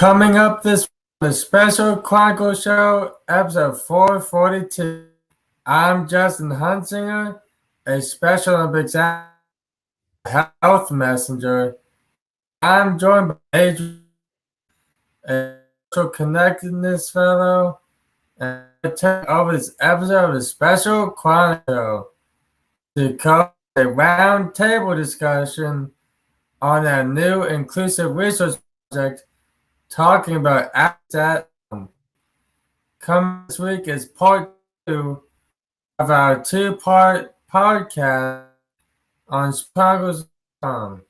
Coming up this the Special Chronicles Show, episode 442. I'm Justin Hunsinger, a Special Olympics health messenger. I'm joined by Adri, a social connectedness fellow, and I take over this episode of the Special Chronicles Show to cover a roundtable discussion on our new inclusive resource project, talking about that. Coming this week is part 2 of our 2-part podcast on Chronicles.com.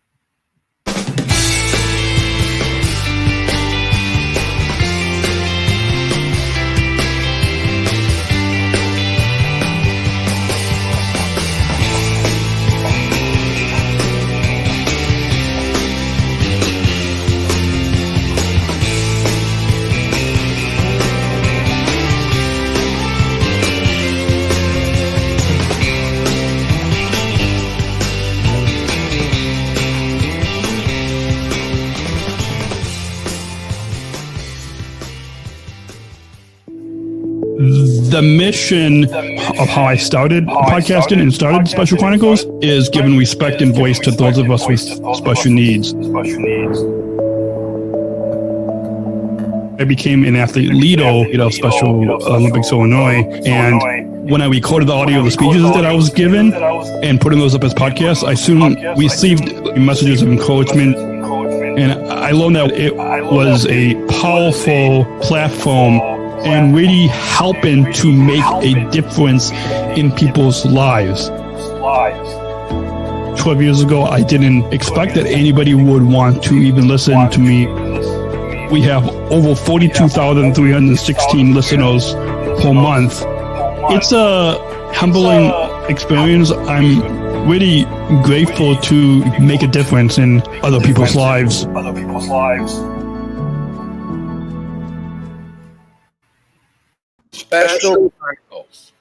The mission of how I started podcasting and started Special Chronicles is giving respect and voice to those of us with special needs. I became an athlete leader at Special Olympics Illinois, and when I recorded the audio of the speeches that I was given and putting those up as podcasts, I soon received messages of encouragement, and I learned that it was a powerful platform and really helping to make a difference in people's lives. 12 years ago, I didn't expect that anybody would want to even listen to me. We have over 42,316 listeners per month. It's a humbling experience. I'm really grateful to make a difference in other people's lives. Special Chronicles,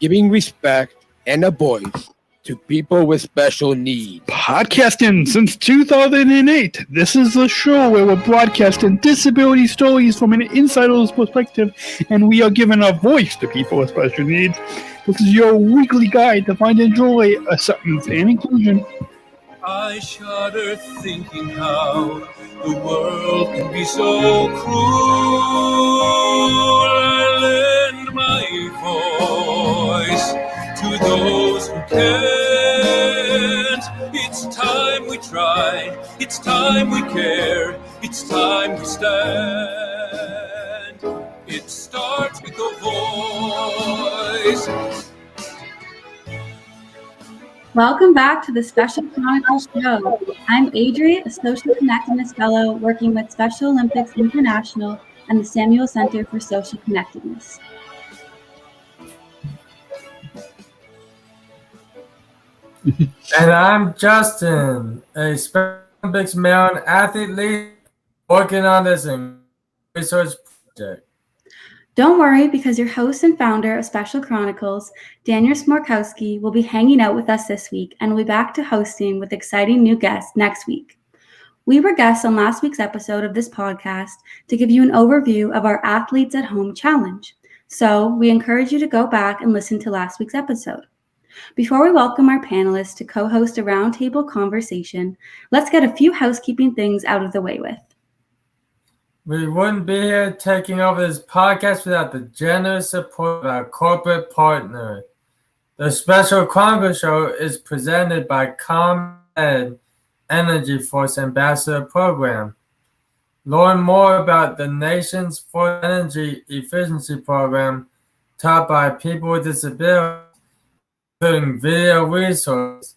giving respect and a voice to people with special needs. Podcasting since 2008. This is a show where we're broadcasting disability stories from an insider's perspective, and we are giving a voice to people with special needs. This is your weekly guide to finding joy, acceptance, and inclusion. I shudder thinking how the world can be so cruel. I lend my voice to those who can't. It's time we try, it's time we care, it's time we stand. It starts with a voice. Welcome back to the Special Chronicles Show. I'm Adri, a Social Connectedness Fellow working with Special Olympics International and the Samuel Center for Social Connectedness. And I'm Justin, a Special Olympics male athlete lead working on this research project. Don't worry, because your host and founder of Special Chronicles, Daniel Smorkowski, will be hanging out with us this week and will be back to hosting with exciting new guests next week. We were guests on last week's episode of this podcast to give you an overview of our Athletes at Home Challenge. So we encourage you to go back and listen to last week's episode. Before we welcome our panelists to co-host a roundtable conversation, let's get a few housekeeping things out of the way with. We wouldn't be here taking over this podcast without the generous support of our corporate partner. The Special Chronicles Show is presented by ComEd Energy Force Ambassador Program. Learn more about the nation's first energy efficiency program taught by people with disabilities, including video resources,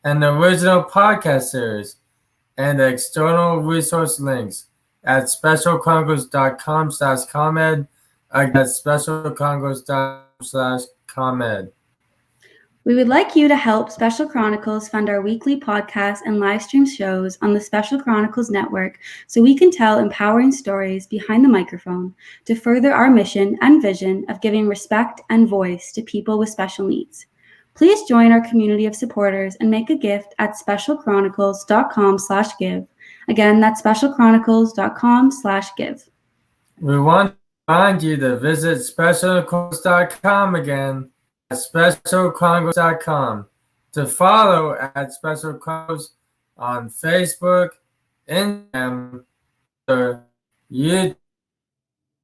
and the original podcast series, and the external resource links at specialchronicles.com/ComEd, again, specialchronicles.com/ComEd. We would like you to help Special Chronicles fund our weekly podcasts and live stream shows on the Special Chronicles Network so we can tell empowering stories behind the microphone to further our mission and vision of giving respect and voice to people with special needs. Please join our community of supporters and make a gift at specialchronicles.com/give Again, that's specialchronicles.com/give. We want to remind you to visit specialchronicles.com again at specialchronicles.com, to follow at Special Chronicles on Facebook, Instagram, or YouTube.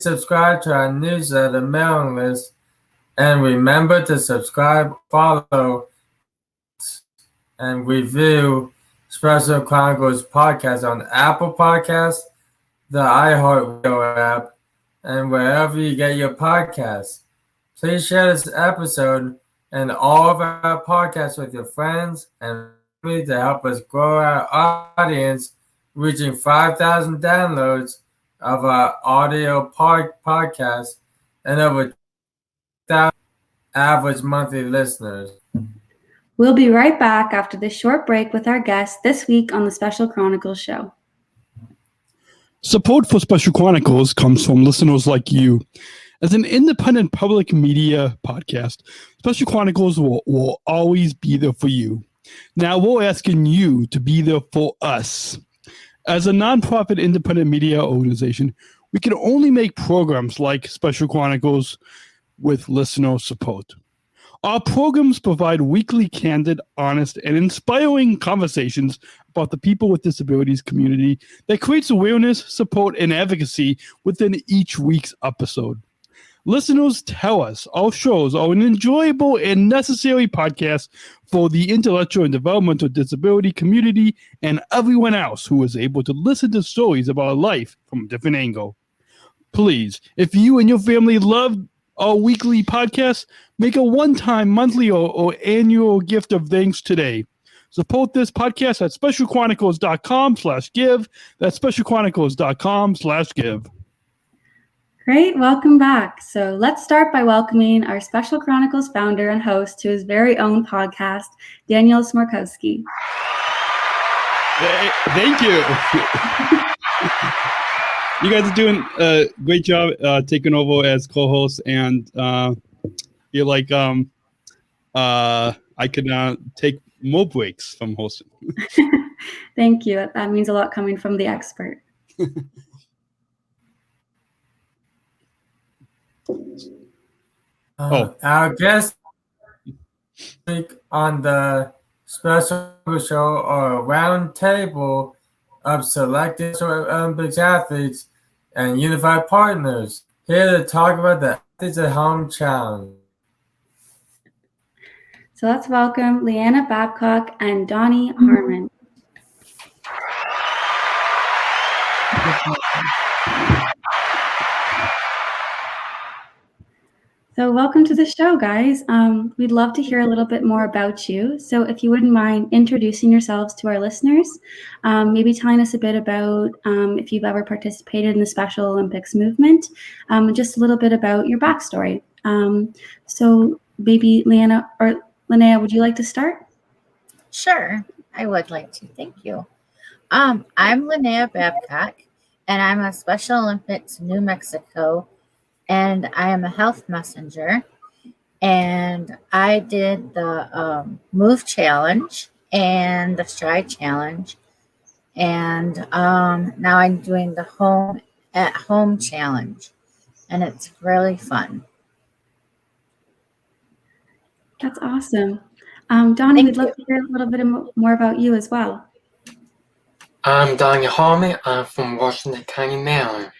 Subscribe to our newsletter mailing list, and remember to subscribe, follow, and review Special Chronicles podcast on Apple Podcasts, the iHeartRadio app, and wherever you get your podcasts. Please share this episode and all of our podcasts with your friends and family to help us grow our audience, reaching 5,000 downloads of our audio podcast and over 1,000 average monthly listeners. We'll be right back after this short break with our guest this week on the Special Chronicles show. Support for Special Chronicles comes from listeners like you. As an independent public media podcast, Special Chronicles will always be there for you. Now we're asking you to be there for us. As a nonprofit independent media organization, we can only make programs like Special Chronicles with listener support. Our programs provide weekly, candid, honest, and inspiring conversations about the people with disabilities community that creates awareness, support, and advocacy within each week's episode. Listeners tell us our shows are an enjoyable and necessary podcast for the intellectual and developmental disability community and everyone else who is able to listen to stories about life from a different angle. Please, if you and your family love our weekly podcast, make a one-time, monthly, or annual gift of thanks today. Support this podcast at specialchronicles.com/give. That's specialchronicles.com/give. Great, welcome back. So let's start by welcoming our Special Chronicles founder and host to his very own podcast, Daniel Smorkowski. Thank you. You guys are doing a great job taking over as co-hosts, and feel like I could take more breaks from hosting. Thank you. That means a lot coming from the expert. Our guest on the special show are a round table of selected Olympics athletes and unified partners, here to talk about the Athletes at Home Challenge. So let's welcome Lynnea, Bobcock, and Donnie, Harmon. So welcome to the show, guys. We'd love to hear a little bit more about you. So if you wouldn't mind introducing yourselves to our listeners, maybe telling us a bit about if you've ever participated in the Special Olympics movement, and just a little bit about your backstory. So maybe Lynnea, would you like to start? Sure, I would like to. Thank you. I'm Lynnea Bobcock, and I'm a Special Olympics New Mexico, and I am a health messenger. And I did the Move Challenge and the Stride Challenge, and now I'm doing the Home at Home Challenge, and it's really fun. That's awesome. Donnie, we'd love to hear a little bit more about you as well. I'm Donnie Harmon. I'm from Washington County, Maryland.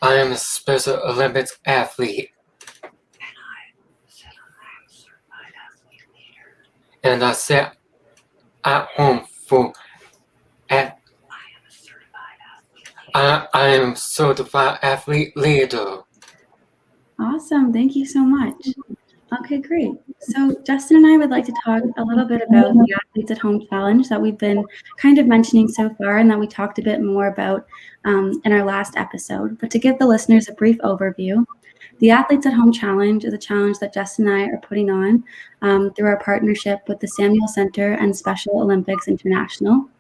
I am a Special Olympics athlete. And I sit at home for I am a certified athlete leader. Awesome. Thank you so much. Okay, great. So Justin and I would like to talk a little bit about the Athletes at Home Challenge that we've been kind of mentioning so far and that we talked a bit more about in our last episode. But to give the listeners a brief overview, the Athletes at Home Challenge is a challenge that Justin and I are putting on through our partnership with the Samuel Center and Special Olympics International.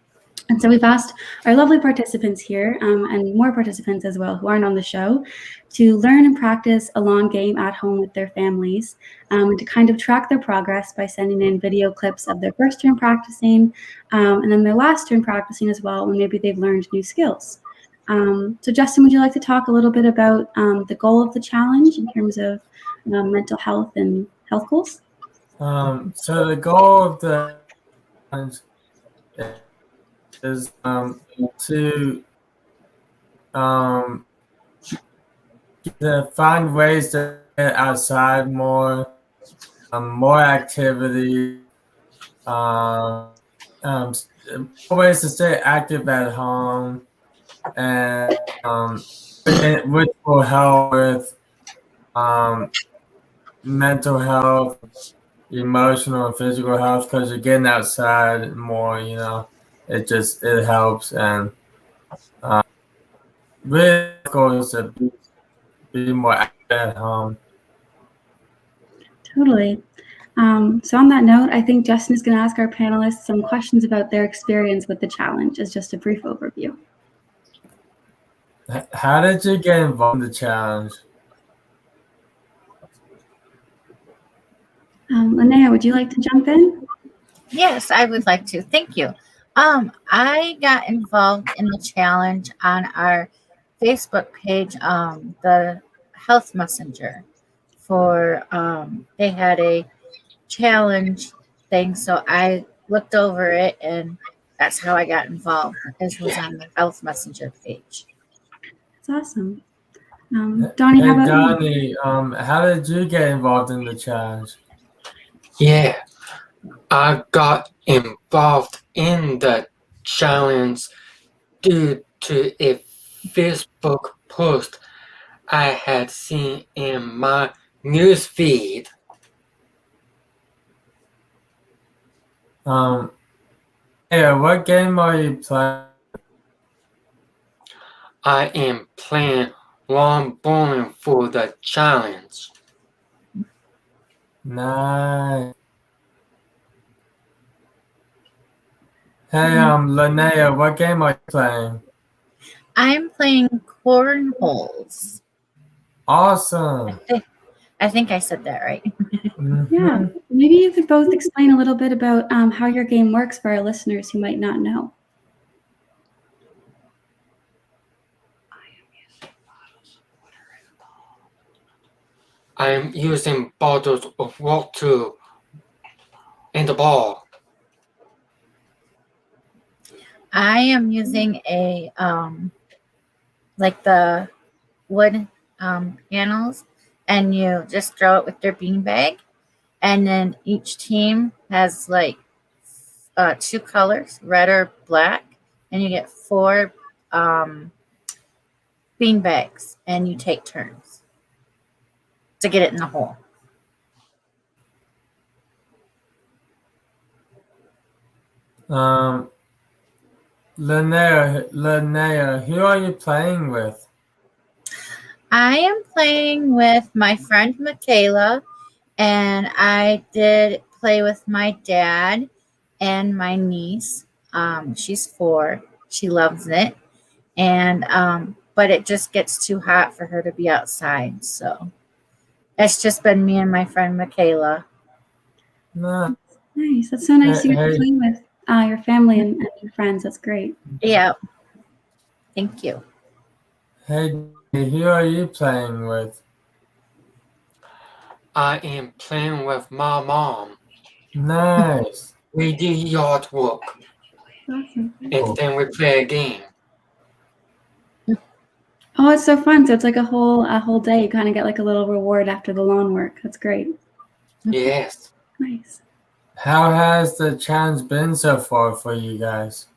And so we've asked our lovely participants here, and more participants as well who aren't on the show, to learn and practice a long game at home with their families, and to kind of track their progress by sending in video clips of their first turn practicing, and then their last turn practicing as well, when maybe they've learned new skills. So Justin, would you like to talk a little bit about the goal of the challenge in terms of mental health and health goals? So the goal of the challenge is to find ways to get outside more, more activity, ways to stay active at home, and which will help with mental health, emotional and physical health, because you're getting outside more, it helps. And really goes to be more active at home. Totally. So on that note, I think Justin is going to ask our panelists some questions about their experience with the challenge as just a brief overview. How did you get involved in the challenge? Lynnea, would you like to jump in? Yes, I would like to. Thank you. I got involved in the challenge on our Facebook page, the Health Messenger, for they had a challenge thing, so I looked over it, and that's how I got involved. It was on the Health Messenger page. That's awesome. Donnie, how about you? Donnie, how did you get involved in the challenge? Yeah, I got involved in the challenge due to a Facebook post I had seen in my newsfeed. What game are you playing? I am playing lawn bowling for the challenge. Nice. Hey, Lynnea, what game are you playing? I'm playing cornholes. Awesome. I think I said that right. Yeah, maybe you could both explain a little bit about how your game works for our listeners who might not know. I am using bottles of water and the ball. I am using a like the wood panels, and you just throw it with your beanbag, and then each team has like 2 colors, red or black, and you get 4 beanbags, and you take turns to get it in the hole. Lynnea, who are you playing with? I am playing with my friend Michaela, and I did play with my dad and my niece. She's 4. She loves it. And but it just gets too hot for her to be outside. So it's just been me and my friend Michaela. No. Nice. That's so nice you get to play with your family and your friends. That's great. Yeah. Thank you. Hey, who are you playing with? I am playing with my mom. Nice. We do yard work. Awesome. And then we play a game. Oh, it's so fun. So it's like a whole day. You kind of get like a little reward after the lawn work. That's great. Yes. Nice. How has the challenge been so far for you guys?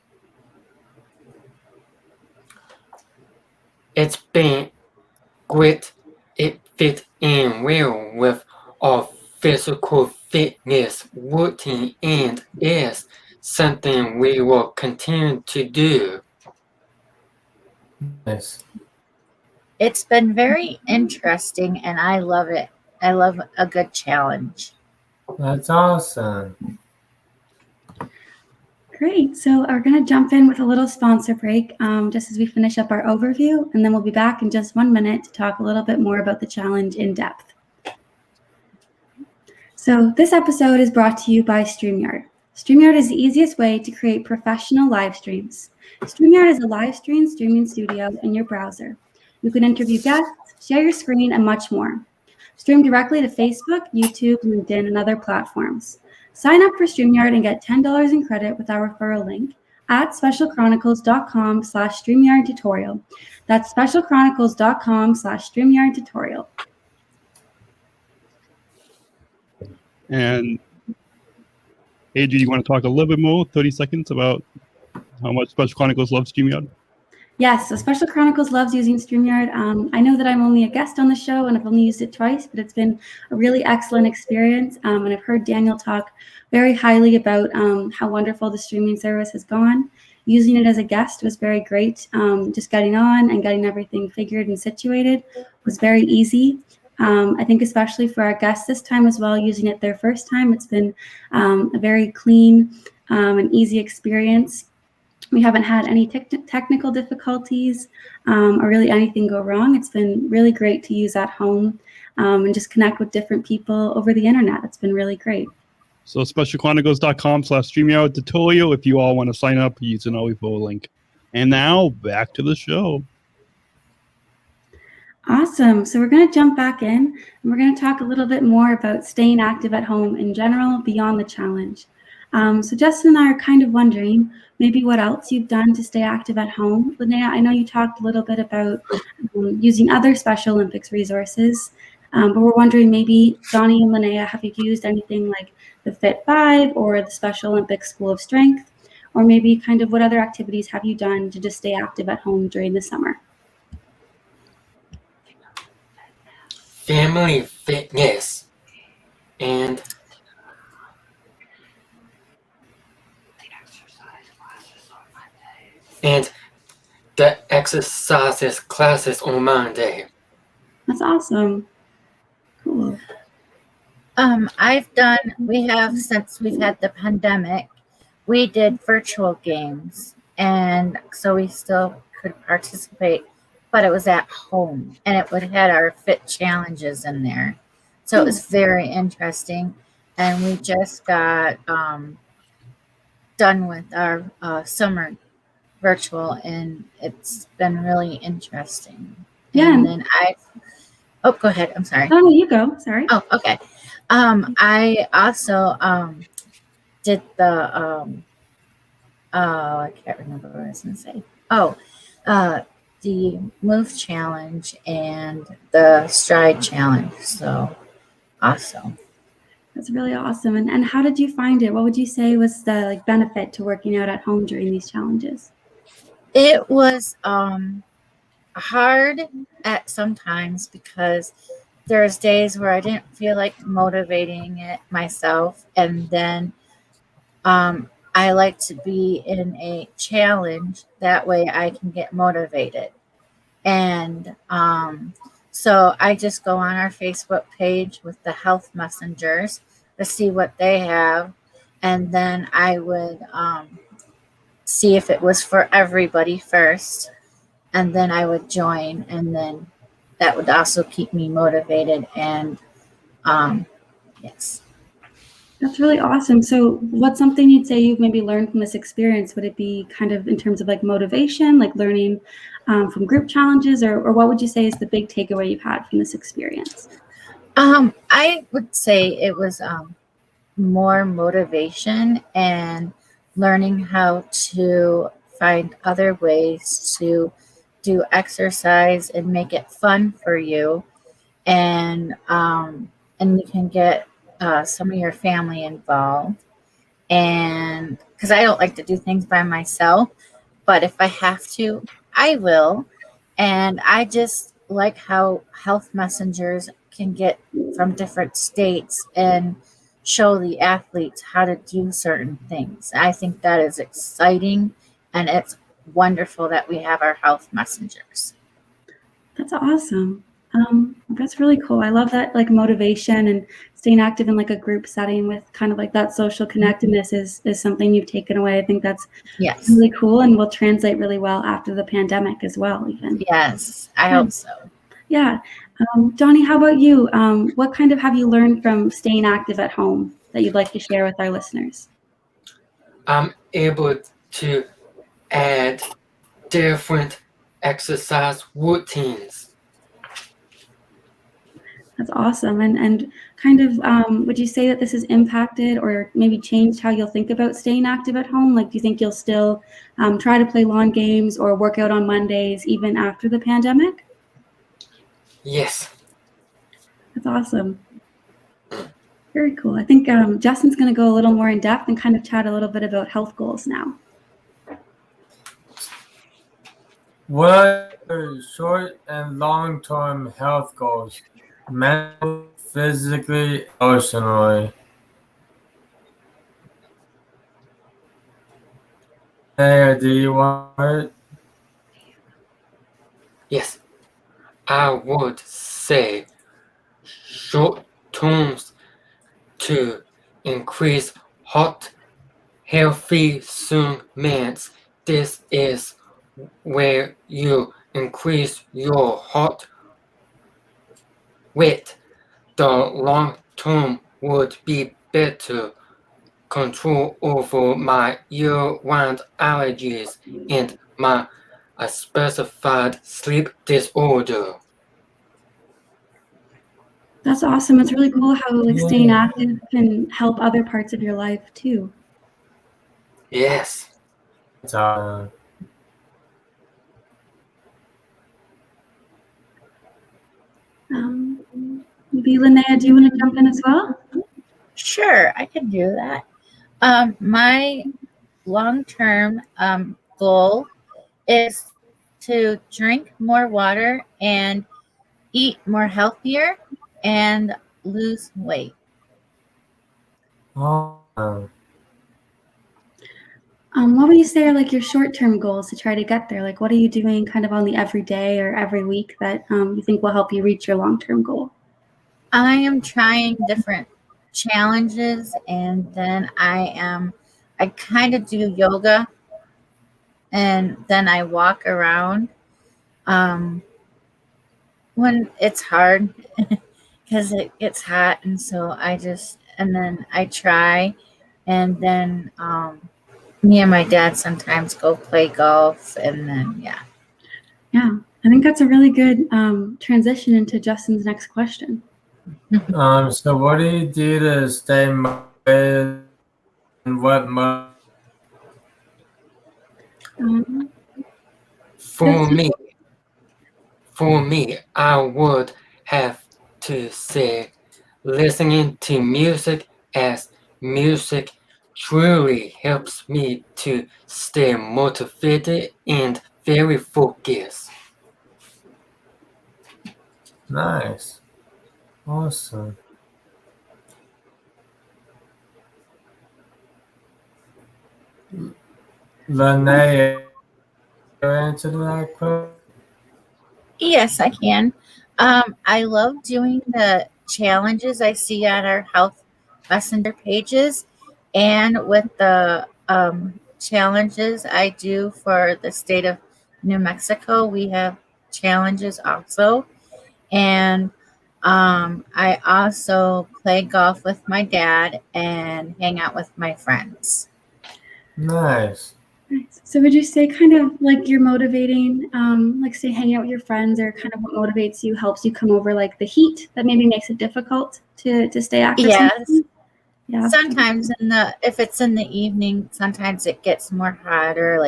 It's been great. It fit in well with our physical fitness routine and is something we will continue to do. Nice. It's been very interesting, and I love it. I love a good challenge. That's awesome. Great. So we're going to jump in with a little sponsor break just as we finish up our overview, and then we'll be back in just 1 minute to talk a little bit more about the challenge in depth. So this episode is brought to you by StreamYard. StreamYard is the easiest way to create professional live streams. StreamYard is a live streaming studio in your browser. You can interview guests, share your screen, and much more. Stream directly to Facebook, YouTube, LinkedIn, and other platforms. Sign up for StreamYard and get $10 in credit with our referral link at specialchronicles.com/StreamYard tutorial. That's specialchronicles.com/StreamYard tutorial. And Adri, do you want to talk a little bit more, 30 seconds, about how much Special Chronicles loves StreamYard? Yes, so Special Chronicles loves using StreamYard. I know that I'm only a guest on the show and I've only used it twice, but it's been a really excellent experience. And I've heard Daniel talk very highly about how wonderful the streaming service has gone. Using it as a guest was very great. Just getting on and getting everything figured and situated was very easy. I think especially for our guests this time as well, using it their first time, it's been a very clean and easy experience. We haven't had any technical difficulties or really anything go wrong. It's been really great to use at home and just connect with different people over the internet. It's been really great. So specialchronicles.com/StreamYard tutorial if you all want to sign up using our referral link. And now back to the show. Awesome. So we're going to jump back in and we're going to talk a little bit more about staying active at home in general beyond the challenge. So Justin and I are kind of wondering maybe what else you've done to stay active at home. Lynnea, I know you talked a little bit about using other Special Olympics resources, but we're wondering maybe, Donnie and Lynnea, have you used anything like the Fit5 or the Special Olympics School of Strength? Or maybe kind of what other activities have you done to just stay active at home during the summer? Family fitness and the exercises classes on Monday. That's awesome. Cool. Since we've had the pandemic, we did virtual games, and so we still could participate, but it was at home, and it would had our fit challenges in there. So it was very interesting, and we just got done with our summer virtual, and it's been really interesting. Yeah. And then go ahead. I'm sorry. Oh, you go. Sorry. Oh, okay. I also did the I can't remember what I was going to say. The move challenge and the stride challenge. So awesome. That's really awesome. And how did you find it? What would you say was the benefit to working out at home during these challenges? It was hard at sometimes because there's days where I didn't feel like motivating it myself, and then I like to be in a challenge, that way I can get motivated. And so I just go on our Facebook page with the health messengers to see what they have, and then I would see if it was for everybody first, and then I would join, and then that would also keep me motivated. And yes. That's really awesome. So what's something you'd say you've maybe learned from this experience? Would it be kind of in terms of like motivation, like learning from group challenges, or what would you say is the big takeaway you've had from this experience? I would say it was more motivation and learning how to find other ways to do exercise and make it fun for you, and you can get some of your family involved. And because I don't like to do things by myself, but if I have to, I will. And I just like how health messengers can get from different states and show the athletes how to do certain things. I think that is exciting, and it's wonderful that we have our health messengers. That's awesome. That's really cool. I love that, like, motivation and staying active in like a group setting with kind of like that social connectedness is something you've taken away. I think that's Yes. really cool and will translate really well after the pandemic as well, even. Yes, I hope so. Yeah. Donnie, how about you? What kind of have you learned from staying active at home that you'd like to share with our listeners? I'm able to add different exercise routines. That's awesome. And kind of, would you say that this has impacted or maybe changed how you'll think about staying active at home? Like, do you think you'll still try to play lawn games or work out on Mondays even after the pandemic? Yes. That's awesome. Very cool. I think Justin's going to go a little more in depth and kind of chat a little bit about health goals now. What are your short and long-term health goals? Mentally, physically, emotionally. Hey, do you want it? Yes. I would say short terms to increase heart healthy supplements. This is where you increase your heart rate. The long term would be better control over my year-round allergies and my specified sleep disorder. That's awesome. It's really cool how like staying active can help other parts of your life too. Yes. Maybe Lynnea, do you want to jump in as well? Sure, I can do that. My long-term goal is to drink more water and eat more healthier and lose weight. What would you say are like your short-term goals to try to get there? Like, what are you doing kind of on the everyday or every week that you think will help you reach your long-term goal? I am trying different challenges, and then I kind of do yoga, and then I walk around when it's hard because it gets hot, and so and then I try, and then me and my dad sometimes go play golf, and then yeah. Yeah, I think that's a really good transition into Justin's next question. So what do you do to stay motivated, and what For me, I would have to say listening to music, as music truly helps me to stay motivated and very focused. Nice. Awesome. Lynnea, answer that question? Yes, I can. I love doing the challenges I see on our Health Messenger pages, and with the challenges I do for the state of New Mexico, we have challenges also. And I also play golf with my dad and hang out with my friends. Nice. So would you say kind of like you're motivating, like say hanging out with your friends, or kind of what motivates you, helps you come over like the heat that maybe makes it difficult to stay active? Yes. Yeah. Sometimes if it's in the evening, sometimes it gets more hotter,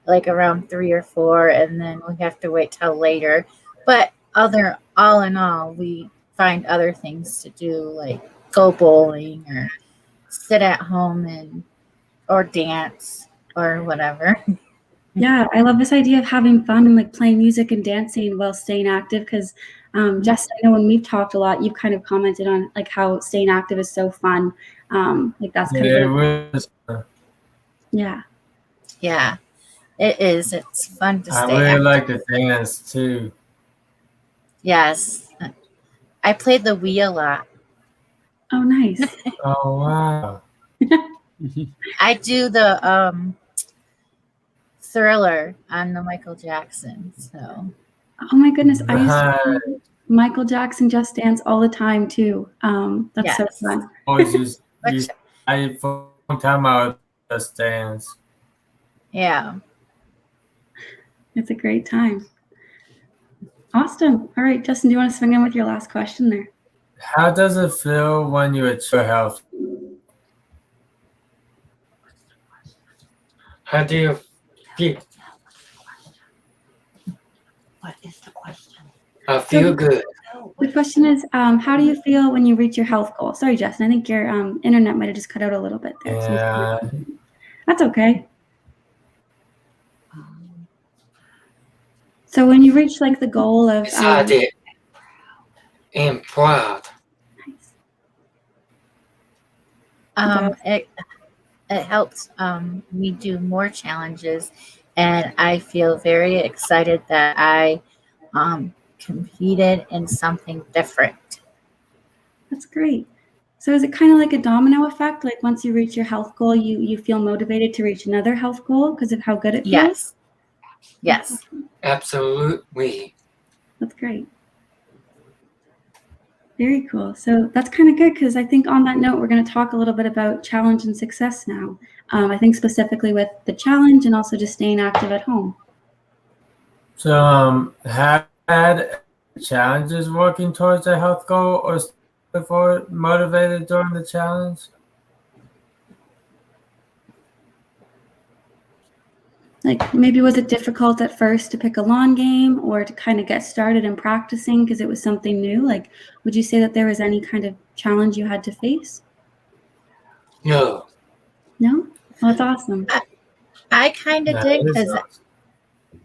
like around 3 or 4, and then we have to wait till later. But all in all, we find other things to do, like go bowling or sit at home or dance or whatever. Yeah, I love this idea of having fun and like playing music and dancing while staying active, because Justin, I know when we've talked a lot, you've kind of commented on like how staying active is so fun. Like that's kind of yeah. Yeah, it is. It's fun to stay I really active. like the dance too. Yes. I played the Wii a lot. Oh, nice. Oh wow. I do the Thriller on the Michael Jackson. So Oh my goodness, I used to Right. play Michael Jackson Just Dance all the time too. That's so Yes. fun. Always used Which, I for a long time I would just dance. yeah. It's a great time. Awesome. All right, Justin, do you want to swing in with your last question there? How does it feel when you achieve health? How do you feel? What is the question? I feel good. The question is, how do you feel when you reach your health goal? Sorry, Justin, I think your internet might have just cut out a little bit there. So Yeah. that's okay. So when you reach like the goal of Excited and proud. It helps me do more challenges, and I feel very excited that I competed in something different. that's great. So is it kind of like a domino effect? Like once you reach your health goal, you feel motivated to reach another health goal because of how good it feels? Yes. Absolutely. That's great. Very cool. So that's kind of good because I think on that note, we're going to talk a little bit about challenge and success now. I think specifically with the challenge and also just staying active at home. So have you had challenges working towards a health goal or before motivated during the challenge? Like maybe was it difficult at first to pick a lawn game or to kind of get started in practicing because it was something new? Like, would you say that there was any kind of challenge you had to face? No. No? Well, that's awesome. I kind of did because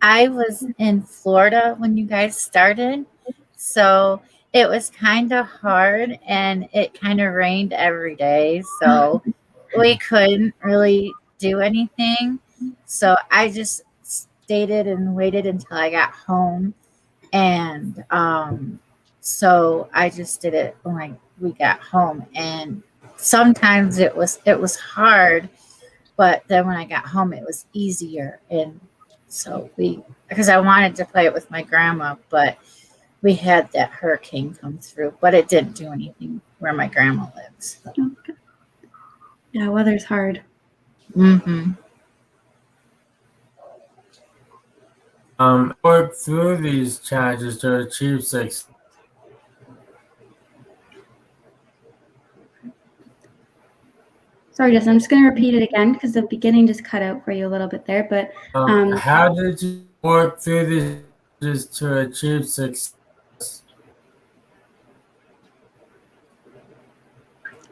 I was in Florida when you guys started. So it was kind of hard and it kind of rained every day. So we couldn't really do anything. So I just stayed and waited until I got home. And so I just did it when we got home. And sometimes it was hard, but then when I got home it was easier. And so because I wanted to play it with my grandma, but we had that hurricane come through, but it didn't do anything where my grandma lives. Okay. Yeah, weather's hard. Mm-hmm. Work through these challenges to achieve success. Sorry, Justin, I'm just going to repeat it again because the beginning just cut out for you a little bit there. But How did you work through these challenges to achieve success?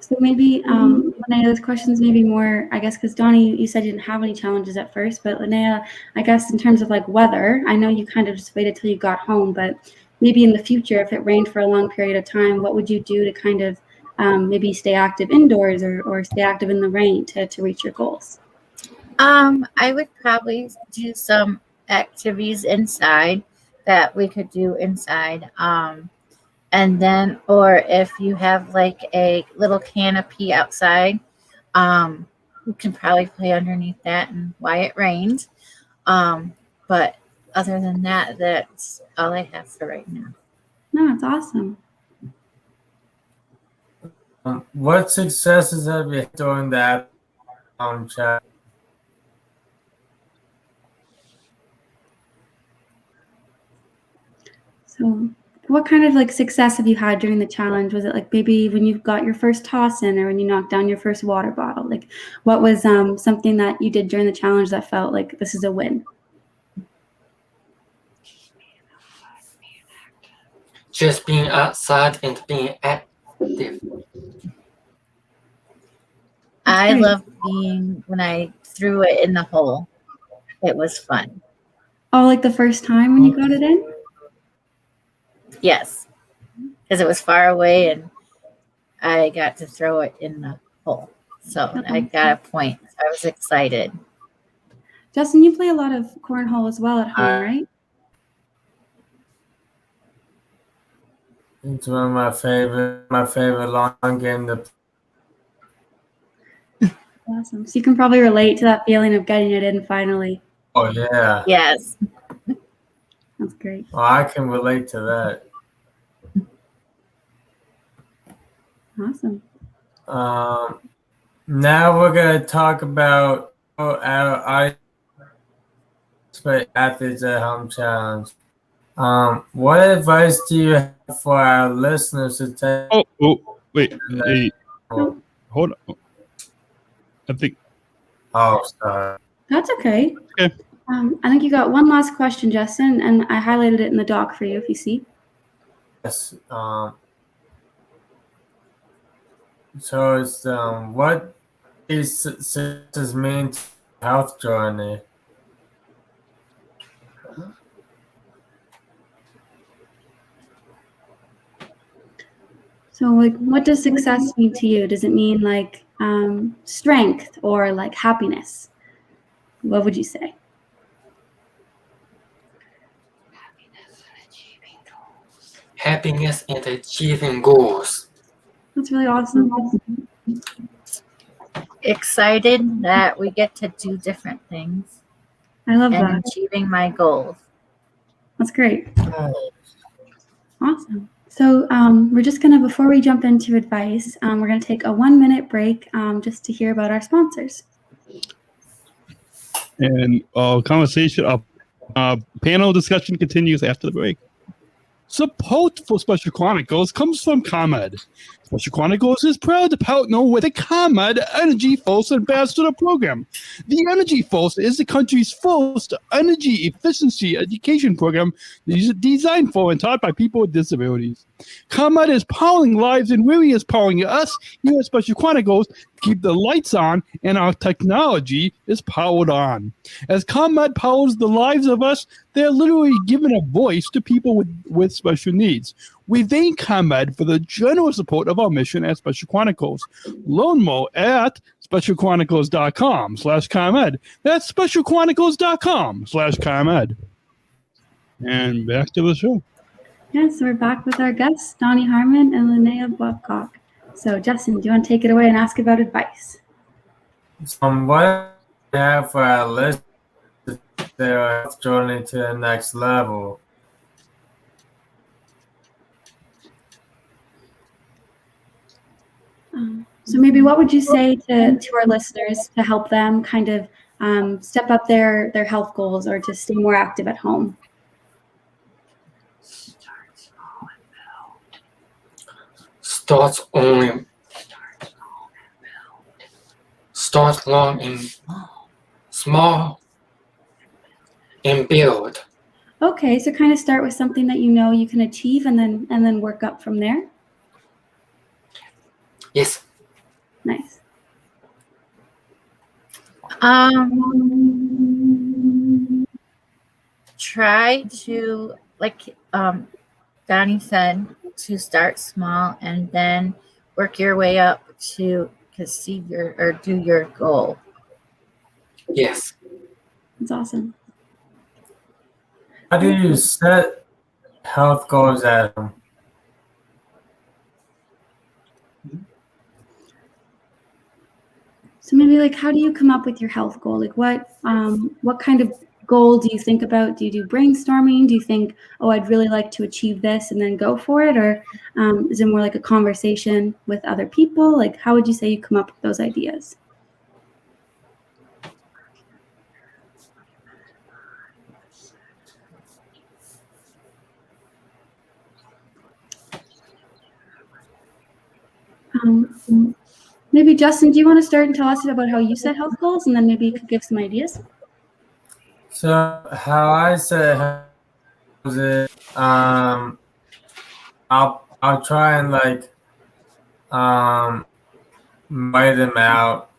So maybe Linnea's questions maybe more, I guess, because Donnie, you said you didn't have any challenges at first, but Lynnea, I guess in terms of like weather, I know you kind of just waited till you got home, but maybe in the future, if it rained for a long period of time, what would you do to kind of maybe stay active indoors or stay active in the rain to reach your goals? I would probably do some activities inside that we could do inside. And then, or if you have like a little canopy outside, you can probably play underneath that and why it rains. But other than that, that's all I have for right now. No, it's awesome. What successes have you had during that challenge? So what kind of like success have you had during the challenge? Was it like maybe when you got your first toss in or when you knocked down your first water bottle? Like what was something that you did during the challenge that felt like this is a win? Just being outside and being active. I love being when I threw it in the hole. It was fun. Oh, like the first time when you got it in? Yes, because it was far away and I got to throw it in the hole. So I got a point. So I was excited. Justin, you play a lot of cornhole as well at home, right? It's one of my favorite long game to play. Awesome. So you can probably relate to that feeling of getting it in finally. Oh yeah. Yes. That's great. Well, I can relate to that. Awesome. Now we're gonna talk about our athletes at home challenge. What advice do you have for our listeners to take? Wait. Hey, hold on. I think. Oh, sorry. That's okay. Okay. I think you got one last question, Justin, and I highlighted it in the doc for you if you see. Yes. So it's what these successes mean to health journey. So, like, what does success mean to you? Does it mean like strength or like happiness? What would you say? Happiness and achieving goals. That's really awesome. Excited that we get to do different things I love and that. achieving my goals. That's great. Awesome. So we're just going to, before we jump into advice, we're going to take a 1-minute break just to hear about our sponsors. And conversation, panel discussion continues after the break. Support for Special Chronicles comes from ComEd. Special Chronicles is proud to partner with the ComEd Energy Force Ambassador Program. The Energy Force is the country's first energy efficiency education program designed for and taught by people with disabilities. ComEd is powering lives, and Weary is powering us here at Special Chronicles to keep the lights on, and our technology is powered on. As ComEd powers the lives of us, they're literally giving a voice to people with special needs. We thank ComEd for the generous support of our mission at Special Chronicles. Learn more at specialchronicles.com/ComEd. That's specialchronicles.com/ComEd. And back to the show. Yeah, so we're back with our guests, Donnie, Harmon, and Lynnea Bobcock. So, Justin, do you want to take it away and ask about advice? What do you have for our listeners to take their health journey to the next level? So maybe what would you say to our listeners to help them kind of step up their health goals or to stay more active at home? Start long and small and build. Okay, so kind of start with something that you know you can achieve and then work up from there. Yes. Nice. Try to, like Donnie said, to start small and then work your way up to do your goal. Yes. That's awesome. How do you set health goals at home? So maybe like, how do you come up with your health goal? Like what kind of goal do you think about? Do you do brainstorming? Do you think, oh, I'd really like to achieve this and then go for it? Or is it more like a conversation with other people? Like, how would you say you come up with those ideas? Maybe Justin, do you want to start and tell us about how you set health goals, and then maybe you could give some ideas? So how I set health goals is I'll try and like write them out,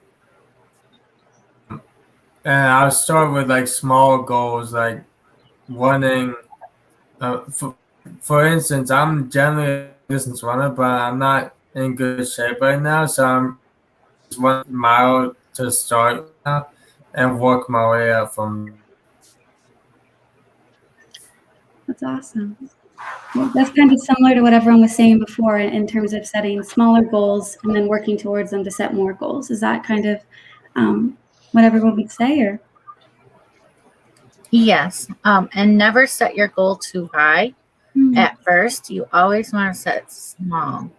and I'll start with like small goals, like running. For instance, I'm generally a distance runner, but I'm not in good shape right now, so I'm just 1 mile to start now and work my way up from. That's awesome. That's kind of similar to what everyone was saying before in terms of setting smaller goals and then working towards them to set more goals. Is that kind of what everyone would say? Or Yes. And never set your goal too high. At first, you always want to set it small.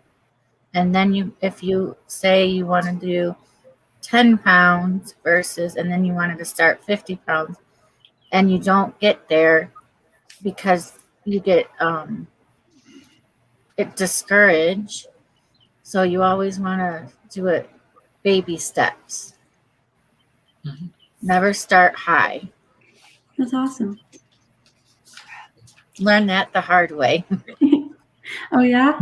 And then if you say you want to do 10 pounds versus, and then you wanted to start 50 pounds and you don't get there because you get it discouraged. So you always want to do it baby steps. Mhm. Never start high. that's awesome. Learn that the hard way. Oh yeah.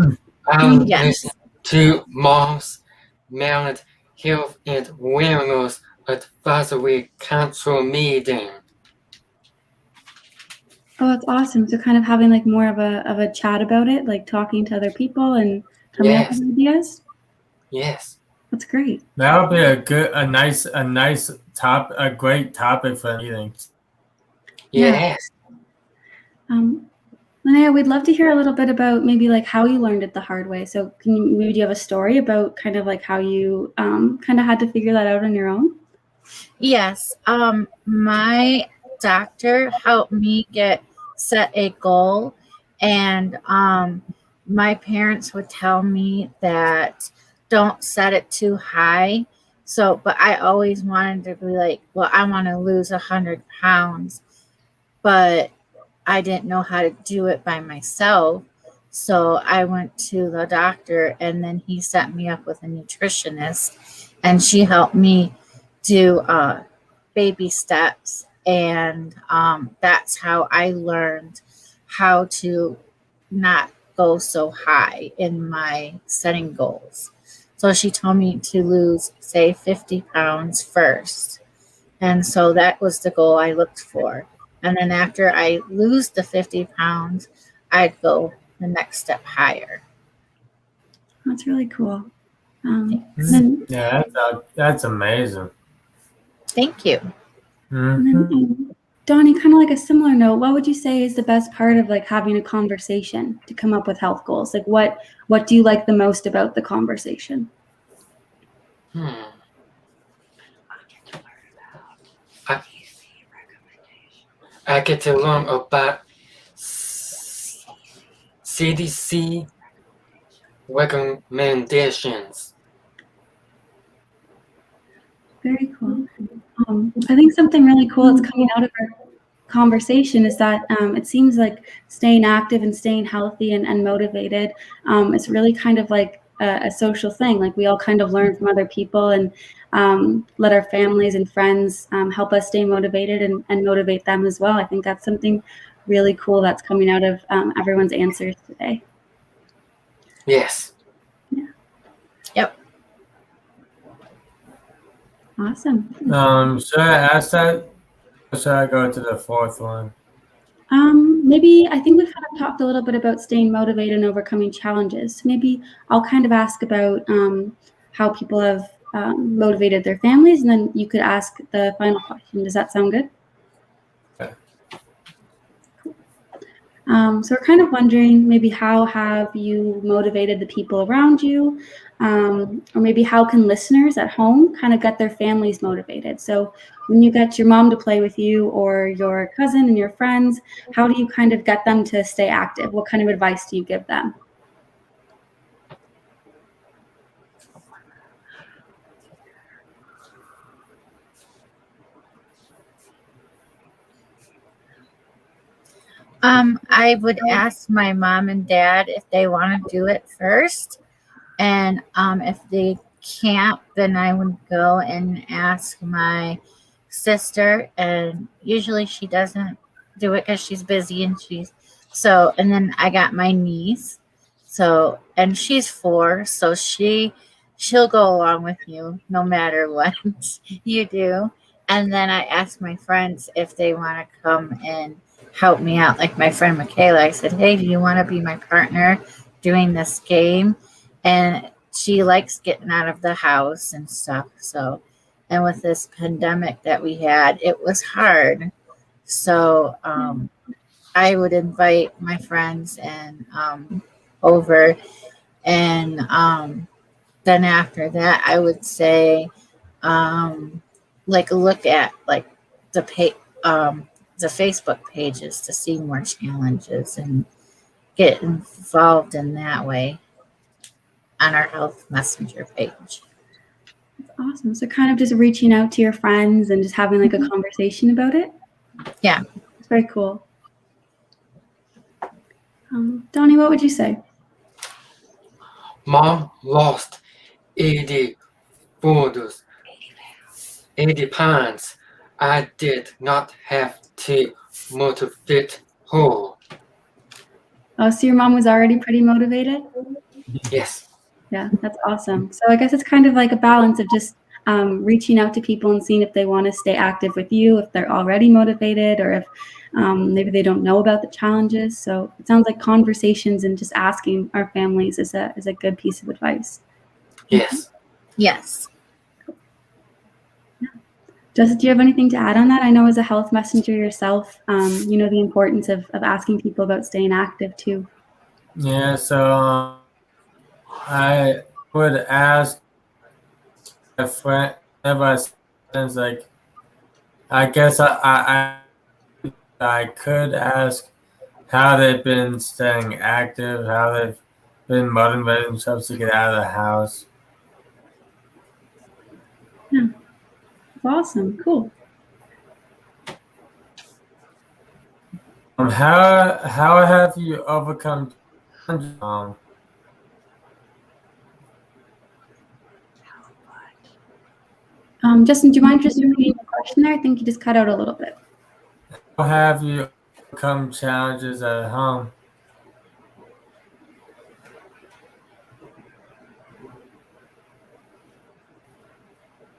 Yes. Listen to Mom's Mental Health and Wellness Advisory Council meeting. Oh, that's awesome. So kind of having like more of a chat about it, like talking to other people and coming up with ideas. Yes. That's great. That would be a great topic for meetings. Yes. Lynnea, we'd love to hear a little bit about maybe like how you learned it the hard way. So do you have a story about kind of like how you kind of had to figure that out on your own? Yes. My doctor helped me set a goal, and my parents would tell me that don't set it too high. So, but I always wanted to be like, well, I want to lose 100 pounds, but I didn't know how to do it by myself. So I went to the doctor, and then he set me up with a nutritionist, and she helped me do baby steps. And that's how I learned how to not go so high in my setting goals. So she told me to lose, say, 50 pounds first. And so that was the goal I looked for. And then after I lose the 50 pounds, I'd go the next step higher. That's really cool. Yeah, that's amazing. Thank you. Donnie, kind of like a similar note, what would you say is the best part of like having a conversation to come up with health goals? Like what do you like the most about the conversation? I get to learn about CDC recommendations. Very cool. I think something really cool that's coming out of our conversation is that it seems like staying active and staying healthy and motivated is really kind of like a social thing. Like we all kind of learn from other people and let our families and friends help us stay motivated and motivate them as well. I think that's something really cool that's coming out of everyone's answers today. Yes. Yeah. Yep. Awesome. Should I ask that? Or should I go to the fourth one? Maybe I think we've kind of talked a little bit about staying motivated and overcoming challenges. Maybe I'll kind of ask about how people have motivated their families, and then you could ask the final question. Does that sound good? Okay. Cool. So we're kind of wondering maybe how have you motivated the people around you? Or maybe how can listeners at home kind of get their families motivated? So when you get your mom to play with you or your cousin and your friends, how do you kind of get them to stay active? What kind of advice do you give them? I would ask my mom and dad if they want to do it first. And if they can't, then I would go and ask my sister. And usually she doesn't do it because she's busy and and then I got my niece. So, and she's 4, so she'll go along with you no matter what you do. And then I ask my friends if they want to come and help me out. Like my friend Michaela, I said, hey, do you want to be my partner doing this game? And she likes getting out of the house and stuff. So, and with this pandemic that we had, it was hard. So I I would invite my friends and over, and then after that, I would say like look at like the Facebook pages to see more challenges and get involved in that way on our Health Messenger page. That's awesome. So kind of just reaching out to your friends and just having like a conversation about it. Yeah. It's very cool. Donnie, what would you say? Mom lost 80 photos, 80 pounds. I did not have to motivate her. Oh, so your mom was already pretty motivated? Yes. Yeah, that's awesome. So I guess it's kind of like a balance of just reaching out to people and seeing if they want to stay active with you, if they're already motivated, or if maybe they don't know about the challenges. So it sounds like conversations and just asking our families is a good piece of advice. Yes. Yes. Jessica, do you have anything to add on that? I know as a health messenger yourself, you know the importance of asking people about staying active too. Yeah, so I would ask my friend, my friends, like, I guess I could ask how they've been staying active, how they've been motivating themselves to get out of the house. Yeah, that's awesome. Cool. How have you overcome challenges? Justin, do you mind just repeating the question there? I think you just cut out a little bit. How have you overcome challenges at home?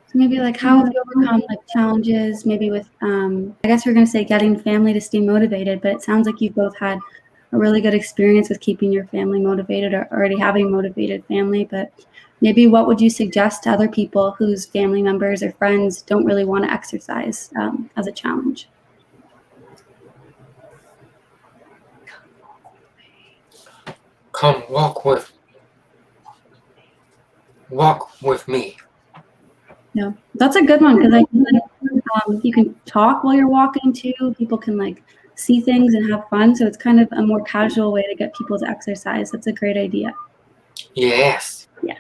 So maybe like how have you overcome like challenges, maybe with I guess we're gonna say getting family to stay motivated, but it sounds like you both had a really good experience with keeping your family motivated or already having a motivated family. But maybe what would you suggest to other people whose family members or friends don't really want to exercise as a challenge? Come walk with me. Yeah, that's a good one because I feel like you can talk while you're walking too. People can like see things and have fun. So it's kind of a more casual way to get people to exercise. That's a great idea. Yes. Yeah.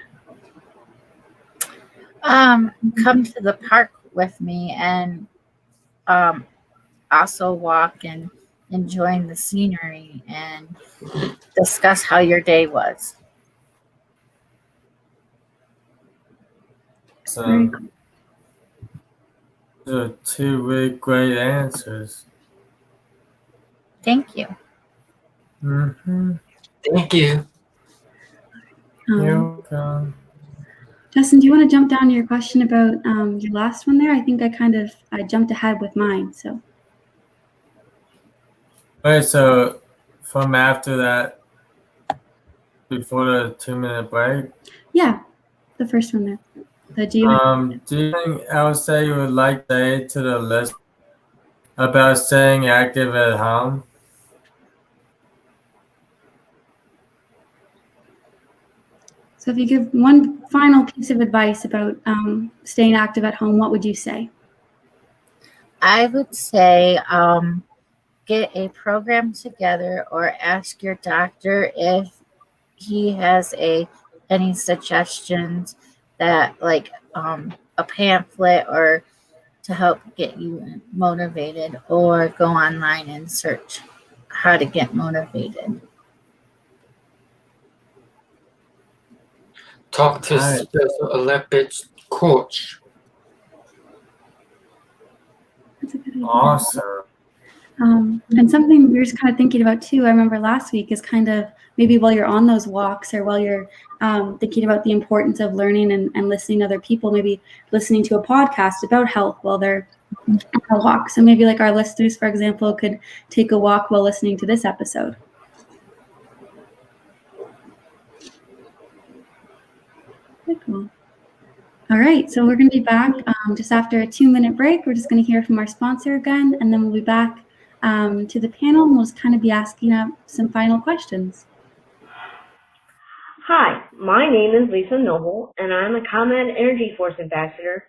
Come to the park with me and also walk and enjoying the scenery and discuss how your day was. So those are two really great answers. Thank you. Mm-hmm. Thank you. You're welcome. Justin, do you want to jump down to your question about your last one there? I think I jumped ahead with mine. So. Wait, so from after that, before the 2-minute break? Yeah, the first one there. Do you think else that you would like to say to the list about staying active at home? So if you give one final piece of advice about staying active at home, what would you say? I would say get a program together or ask your doctor if he has any suggestions that like a pamphlet or to help get you motivated, or go online and search how to get motivated. Talk to Special Olympics coach. That's a good idea. Awesome. And something we were just kind of thinking about too, I remember last week, is kind of maybe while you're on those walks or while you're thinking about the importance of learning and listening to other people, maybe listening to a podcast about health while they're on a walk. So maybe like our listeners, for example, could take a walk while listening to this episode. Very cool. All right, so we're going to be back just after a 2-minute break. We're just going to hear from our sponsor again, and then we'll be back to the panel, and we'll just kind of be asking some final questions. Hi, my name is Lisa Noble, and I'm a ComEd Energy Force Ambassador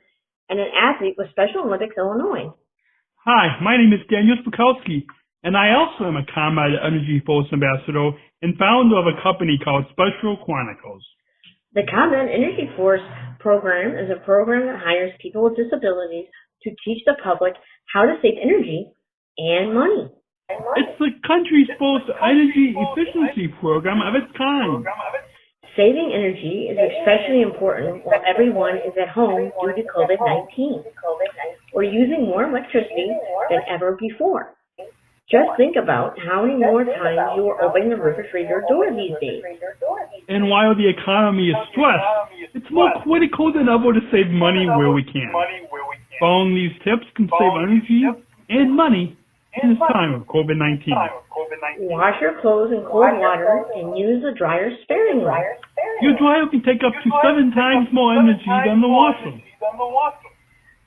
and an athlete with Special Olympics Illinois. Hi, my name is Daniel Spakowski, and I also am a ComEd Energy Force Ambassador and founder of a company called Special Chronicles. The ComEd Energy Force program is a program that hires people with disabilities to teach the public how to save energy and money. It's the country's first energy efficiency program of its kind. Saving energy is especially important while everyone is at home due to COVID-19. We're using more electricity than ever before. Just think about how many more times you are opening the refrigerator door these days. And while the economy is stressed, it's more critical than ever to save money where we can. Following these tips can save energy and money in this time of COVID-19. Wash your clothes in cold water and use the dryer sparingly. Your dryer can take up to 7 times more energy than the washer.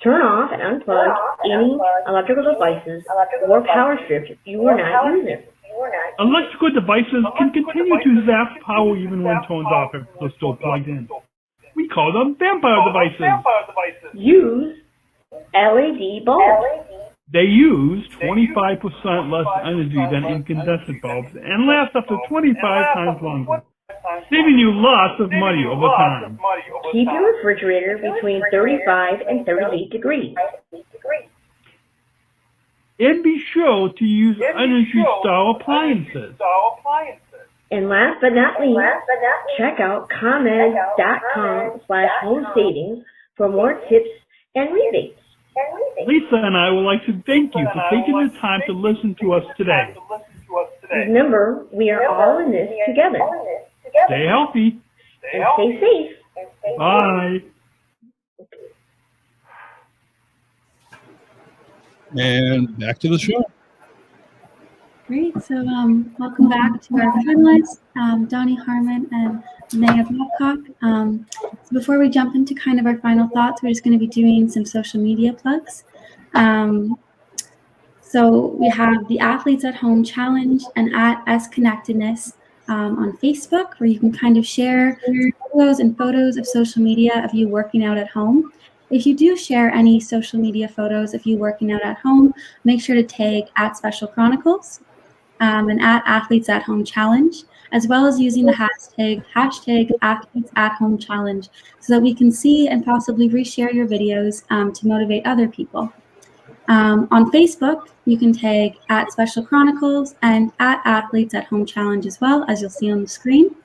Turn off and unplug any electrical devices or power strips you are not using. Electrical devices can continue to zap power even when turned off if they're still plugged in. We call them vampire devices. Use LED bulbs. They use 25% less energy than incandescent bulbs and last up to 25 times longer, saving you lots of money over time. Keep your refrigerator between 35 and 38 degrees. And be sure to use Energy Star appliances. And last but not least, check out ComEd.com/home savings for more tips and rebates. Lisa and I would like to thank you for taking the time to listen to us today. Remember, we are all in this together. Stay healthy. And stay safe. Bye. And back to the show. Great. So welcome back to our panelists, Donnie, Harmon, and Lynnea Bobcock. So before we jump into kind of our final thoughts, we're just going to be doing some social media plugs. So we have the Athletes at Home Challenge and at Connectedness on Facebook, where you can kind of share videos and photos of social media of you working out at home. If you do share any social media photos of you working out at home, make sure to tag at Special Chronicles and at Athletes at Home Challenge, as well as using the hashtag Athletes at Home Challenge, so that we can see and possibly reshare your videos to motivate other people. On Facebook, you can tag at Special Chronicles and at Athletes at Home Challenge as well, as you'll see on the screen,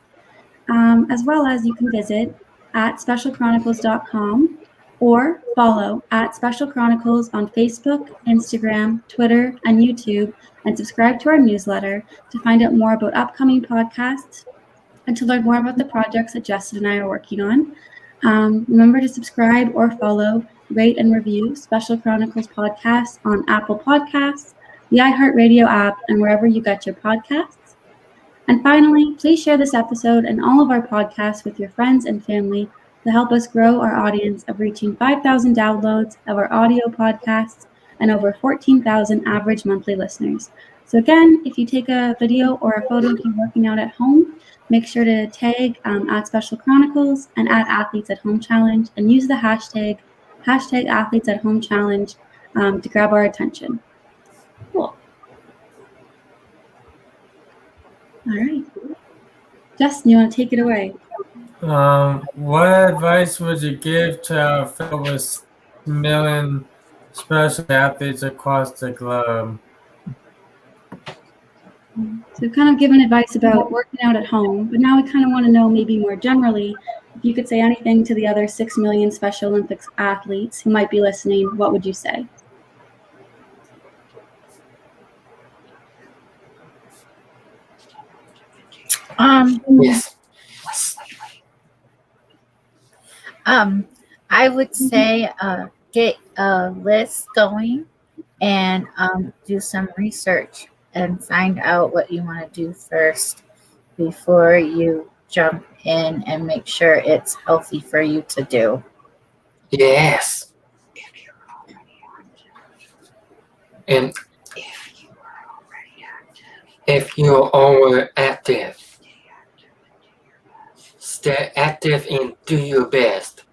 as well as you can visit at specialchronicles.com or follow at Special Chronicles on Facebook, Instagram, Twitter, and YouTube, and subscribe to our newsletter to find out more about upcoming podcasts and to learn more about the projects that Justin and I are working on. Remember to subscribe or follow, rate, and review Special Chronicles podcasts on Apple Podcasts, the iHeartRadio app, and wherever you get your podcasts. And finally, please share this episode and all of our podcasts with your friends and family to help us grow our audience of reaching 5,000 downloads of our audio podcasts and over 14,000 average monthly listeners. So again, if you take a video or a photo of you working out at home, make sure to tag at Special Chronicles and at Athletes at Home Challenge, and use the hashtag Athletes at Home Challenge to grab our attention. Cool. All right. Justin, you want to take it away? What advice would you give to our fellow million special athletes across the globe? So we've kind of given advice about working out at home, but now we kind of want to know maybe more generally, if you could say anything to the other 6 million Special Olympics athletes who might be listening, what would you say? Yes. I would say get a list going and do some research and find out what you want to do first before you jump in, and make sure it's healthy for you to do. Yes. And if you're overactive. Stay active and do your best.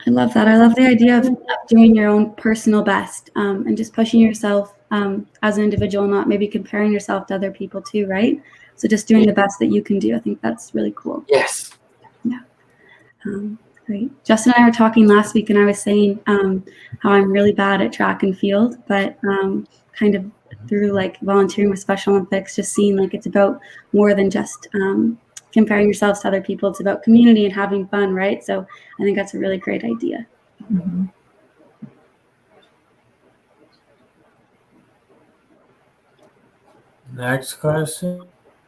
I love that. I love the idea of doing your own personal best and just pushing yourself as an individual, not maybe comparing yourself to other people too, right? So just doing the best that you can do. I think that's really cool. Yes. Yeah. Great. Justin and I were talking last week, and I was saying how I'm really bad at track and field, but kind of through like volunteering with Special Olympics, just seeing like it's about more than just comparing yourselves to other people. It's about community and having fun, right? So I think that's a really great idea. Mm-hmm. Next question.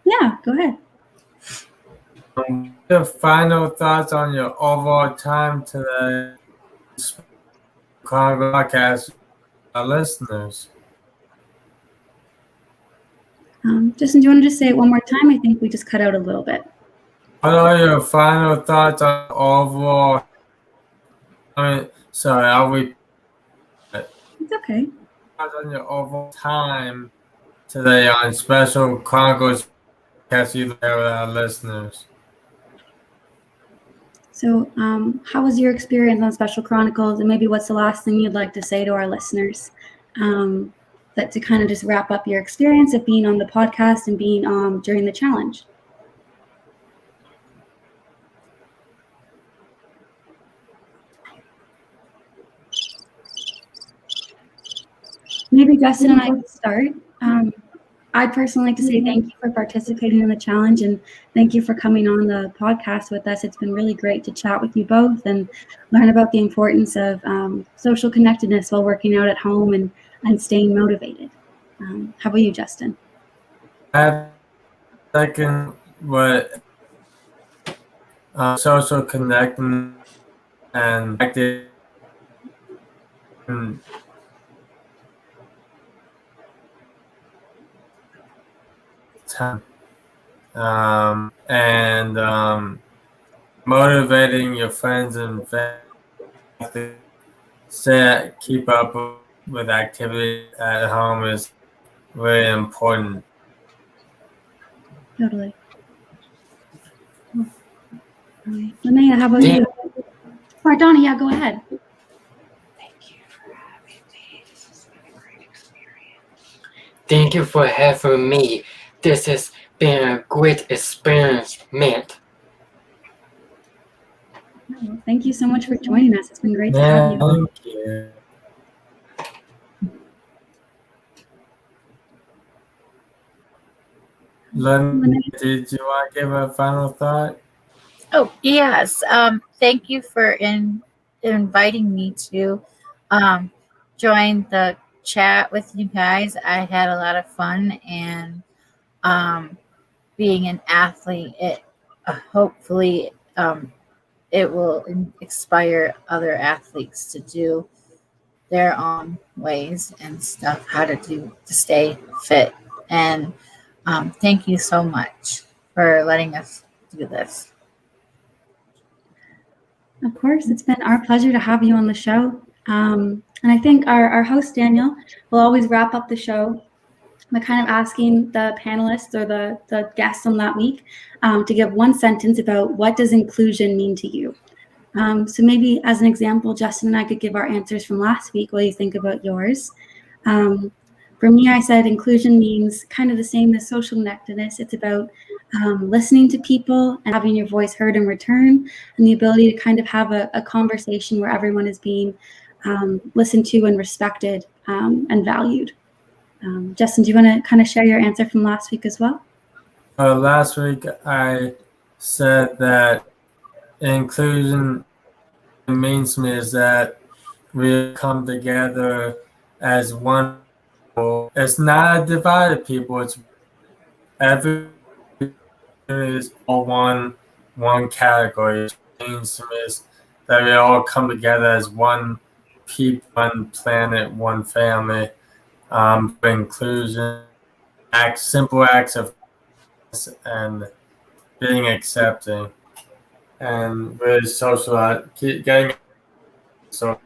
Yeah, go ahead. Your final thoughts on your overall time today, podcast listeners. Justin, do you want to just say it one more time? I think we just cut out a little bit. What are your final thoughts on overall? Sorry, I'll repeat. It's okay. On your overall time today on Special Chronicles podcast you there with our listeners. So how was your experience on Special Chronicles, and maybe what's the last thing you'd like to say to our listeners that to kind of just wrap up your experience of being on the podcast and being during the challenge? Maybe Justin and I could start. I'd personally like to say thank you for participating in the challenge, and thank you for coming on the podcast with us. It's been really great to chat with you both and learn about the importance of social connectedness while working out at home and staying motivated. How about you, Justin? I second what social connecting and active time and motivating your friends and family to keep up with activity at home is really important. Totally. Cool. All right. Lynnea, how about you? Or Donnie, yeah, go ahead. Thank you for having me. This has been a great experiment. Well, thank you so much for joining us. It's been great to have you. Thank you. Lynnea, did you want to give a final thought? Oh, yes. Thank you for inviting me to join the chat with you guys. I had a lot of fun, and being an athlete, it hopefully it will inspire other athletes to do their own ways and stuff, how to stay fit. And thank you so much for letting us do this. Of course, it's been our pleasure to have you on the show. And I think our host, Daniel, will always wrap up the show by kind of asking the panelists or the guests on that week to give one sentence about what does inclusion mean to you. So maybe as an example, Justin and I could give our answers from last week while you think about yours. For me, I said inclusion means kind of the same as social connectedness. It's about listening to people and having your voice heard in return, and the ability to kind of have a conversation where everyone is being listened to and respected and valued. Justin, do you want to kind of share your answer from last week as well? Last week, I said that inclusion means to me is that we come together as one people. It's not a divided people. It's every is all one category. It means to me is that we all come together as one people, one planet, one family. For inclusion, simple acts of and being accepting, and really social, getting so.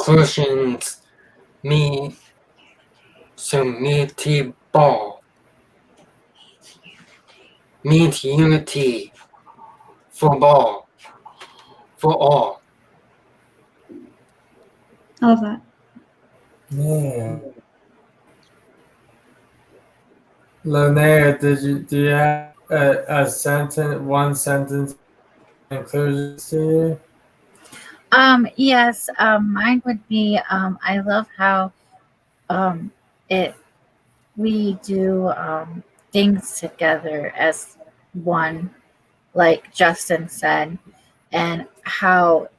Christians meet submitted ball. Means unity for all. For all. I love that. Yeah. Lynnea, do you have a sentence, one sentence conclusion to you? Yes, mine would be I love how we do things together as one, like Justin said, and how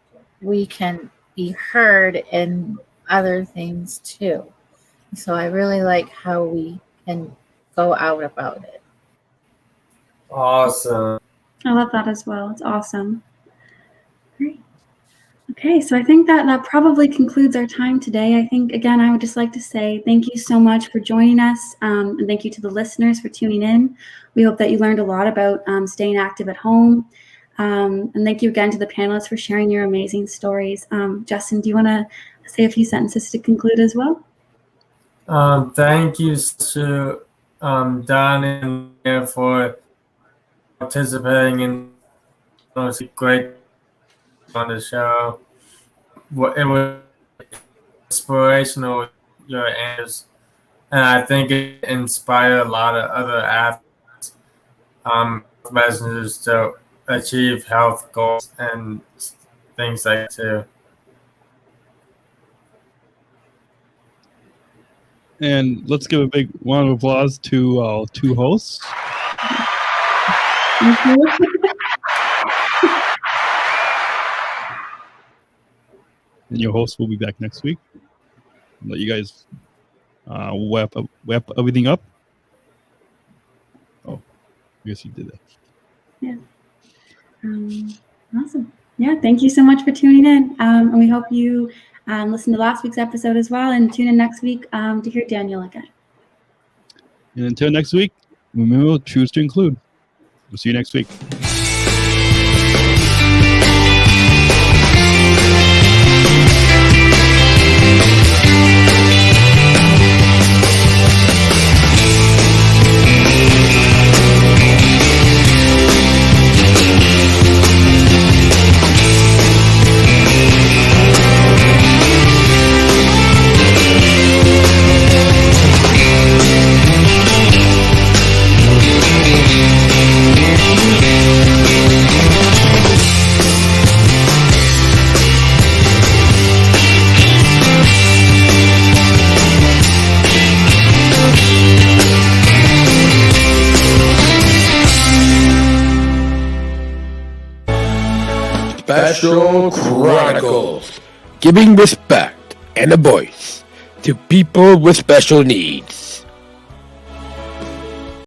we can be heard in other things too. So I really like how we can go out about it. Awesome. I love that as well. It's awesome. Great. Okay, so I think that probably concludes our time today. I think, again, I would just like to say thank you so much for joining us, and thank you to the listeners for tuning in. We hope that you learned a lot about staying active at home. And thank you again to the panelists for sharing your amazing stories. Justin, do you want to say a few sentences to conclude as well? Thank you to Donnie for participating in those great on the show. It was inspirational, your answers, and I think it inspired a lot of other athletes, messengers to achieve health goals and things like that too. And let's give a big round of applause to our two hosts. And your host will be back next week. I'll let you guys wrap everything up. Oh, I guess you did that. Yeah. Awesome. Yeah, thank you so much for tuning in. And we hope you listen to last week's episode as well, and tune in next week to hear Daniel again. And until next week, remember, choose to include. We'll see you next week. Special Chronicles, giving respect and a voice to people with special needs.